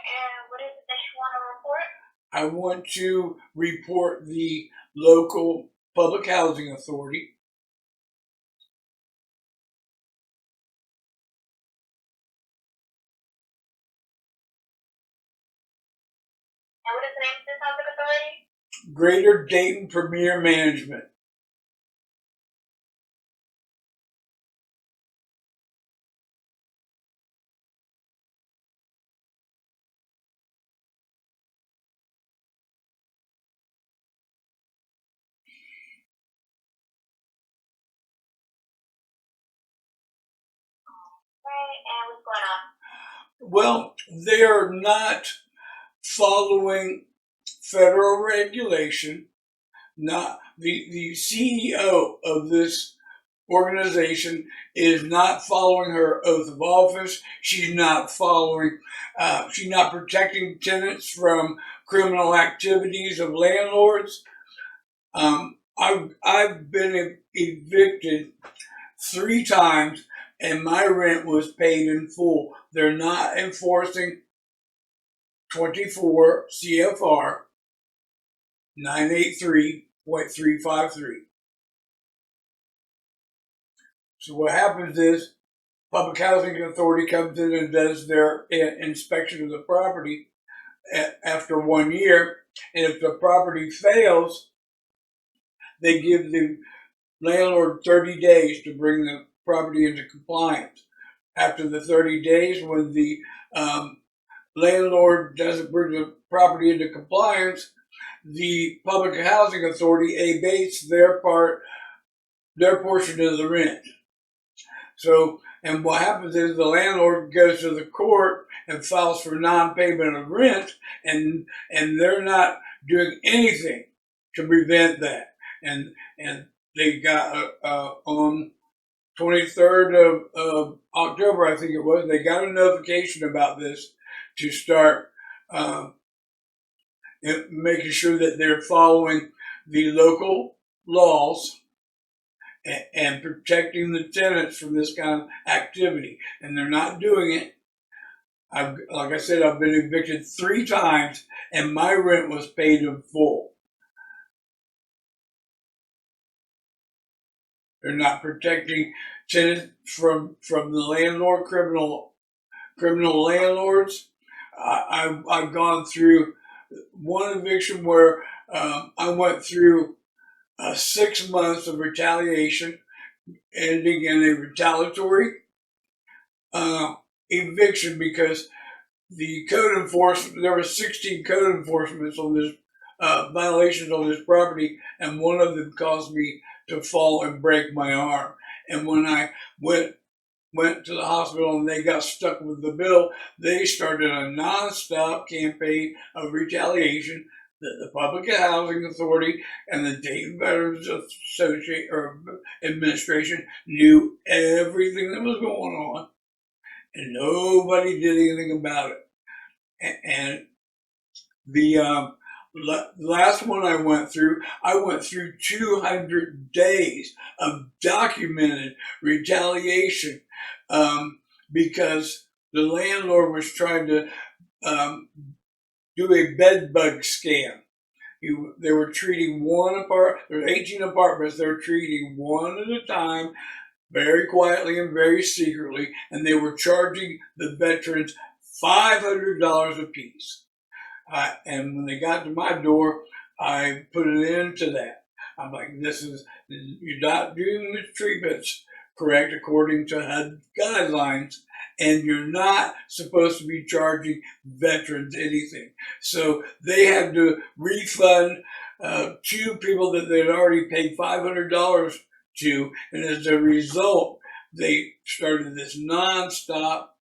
And what is it that you want to report? I want to report the local public housing authority. And what is the name of this housing authority? Greater Dayton Premier Management. Right, and what's going on? Well, they are not following federal regulation. Not the CEO of this organization is not following her oath of office. She's not following. She's not protecting tenants from criminal activities of landlords. I've been evicted 3 times, and my rent was paid in full. They're not enforcing 24 CFR 983.353. So what happens is Public Housing Authority comes in and does their inspection of the property after 1 year, and if the property fails, they give the landlord 30 days to bring the property into compliance. After the 30 days, when the landlord doesn't bring the property into compliance, the Public Housing Authority abates their portion of the rent. So, and what happens is the landlord goes to the court and files for non-payment of rent, and they're not doing anything to prevent that. And they got on 23rd of October, I think it was, they got a notification about this to start making sure that they're following the local laws and protecting the tenants from this kind of activity. And they're not doing it. Like I said, I've been evicted 3 times, and my rent was paid in full. They're not protecting tenants from the landlord, criminal landlords. I've gone through one eviction where I went through 6 months of retaliation, ending in a retaliatory eviction because the code enforcement, there were 16 code enforcements on this, violations on this property, and one of them caused me to fall and break my arm. And when I went to the hospital and they got stuck with the bill, they started a nonstop campaign of retaliation that the Public Housing Authority and the Dayton Veterans Association or Administration knew everything that was going on, and nobody did anything about it. And the last one I went through 200 days of documented retaliation because the landlord was trying to do a bed bug scam. They were treating there were 18 apartments, they were treating one at a time, very quietly and very secretly, and they were charging the veterans $500 a piece. And when they got to my door, I put an end to that. I'm like, you're not doing the treatments correct according to HUD guidelines, and you're not supposed to be charging veterans anything. So they had to refund 2 people that they'd already paid $500 to, and as a result, they started this nonstop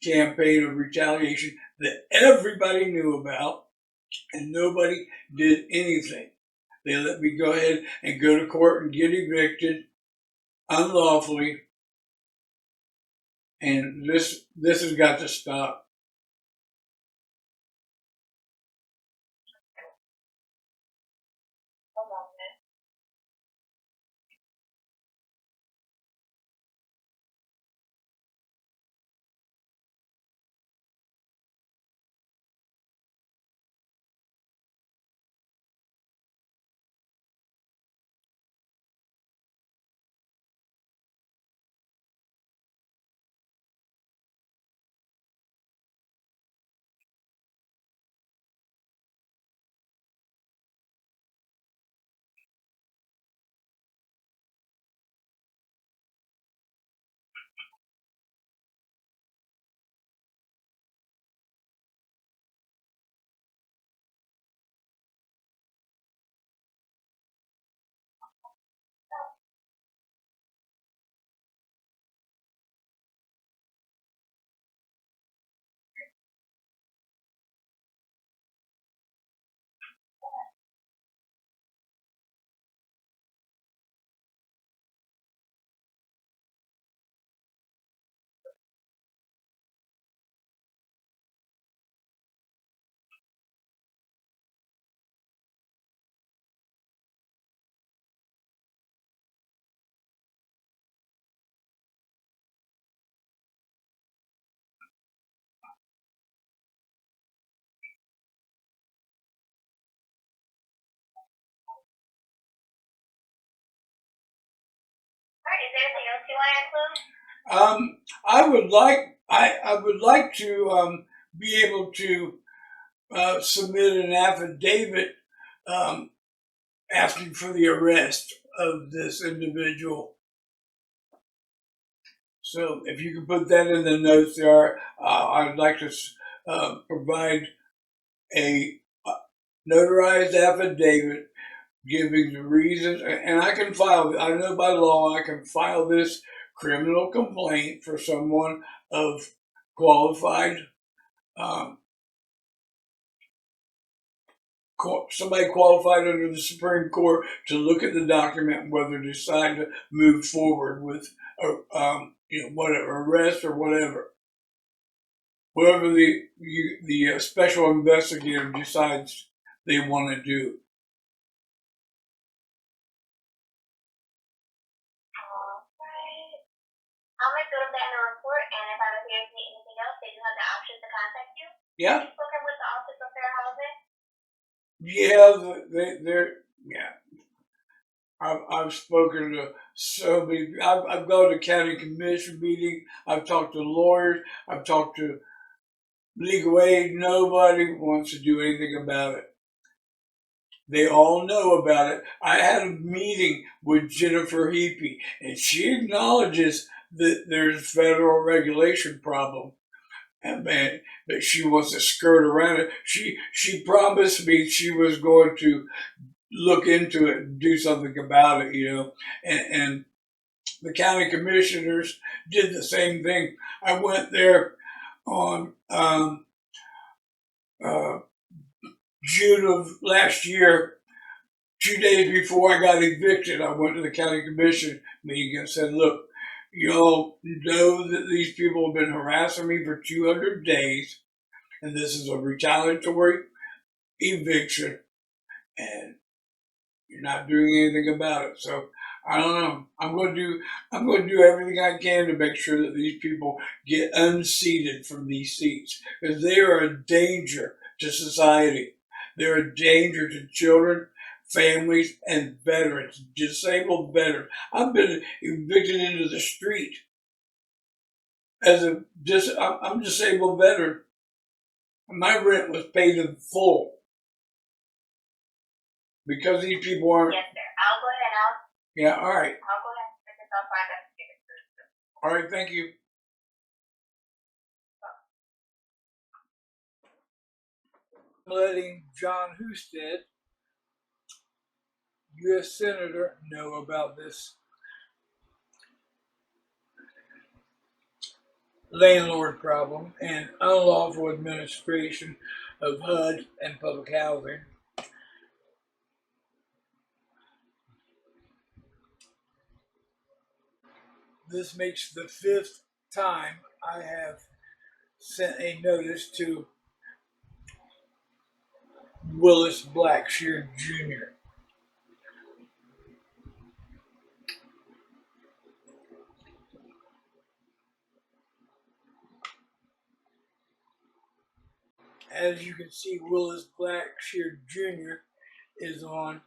campaign of retaliation that everybody knew about, and nobody did anything. They let me go ahead and go to court and get evicted unlawfully, and this has got to stop. Is there anything else you want to include? I would like to be able to submit an affidavit um, asking for the arrest of this individual. So if you can put that in the notes there, I'd like to provide a notarized affidavit giving the reasons, and I can file. I know by law I can file this criminal complaint for someone of qualified, um, somebody qualified under the Supreme Court to look at the document and whether to decide to move forward with, whatever arrest or whatever the special investigator decides they want to do. Alright. I'll make note of that in the report, and if I don't hear anything else, they do have the option to contact you. Yeah, Have you spoken with the Office of Fair Housing? yeah, they're yeah. I've spoken to so many. I've gone to county commission meeting. I've talked to lawyers. I've talked to legal aid. Nobody wants to do anything about it. They all know about it. I had a meeting with Jennifer Heapy, and she acknowledges that there's a federal regulation problem. And man, but she wants to skirt around it. She promised me she was going to look into it and do something about it, and the county commissioners did the same thing. I went there on uh, June of last year, 2 days before I got evicted. I went to the county commission meeting and said, "Look, y'all know that these people have been harassing me for 200 days, and this is a retaliatory eviction, and you're not doing anything about it. So I don't know. I'm going to do everything I can to make sure that these people get unseated from these seats because they are a danger to society. They're a danger to children, families, and veterans, disabled veterans. I've been evicted into the street as I'm a disabled veteran. My rent was paid in full because these people aren't. Yes, sir. I'll go ahead and Yeah, all right. I'll go ahead and pick this up by the All right, thank you. Letting John Husted, U.S. Senator, know about this landlord problem and unlawful administration of HUD and public housing. This makes the 5th time I have sent a notice to Willis Blackshear Jr. As you can see, Willis Blackshear Jr. is on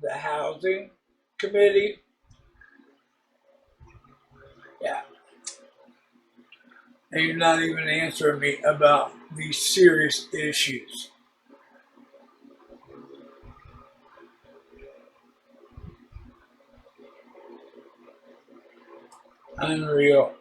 the Housing Committee. Yeah. And you're not even answering me about these serious issues. Unreal.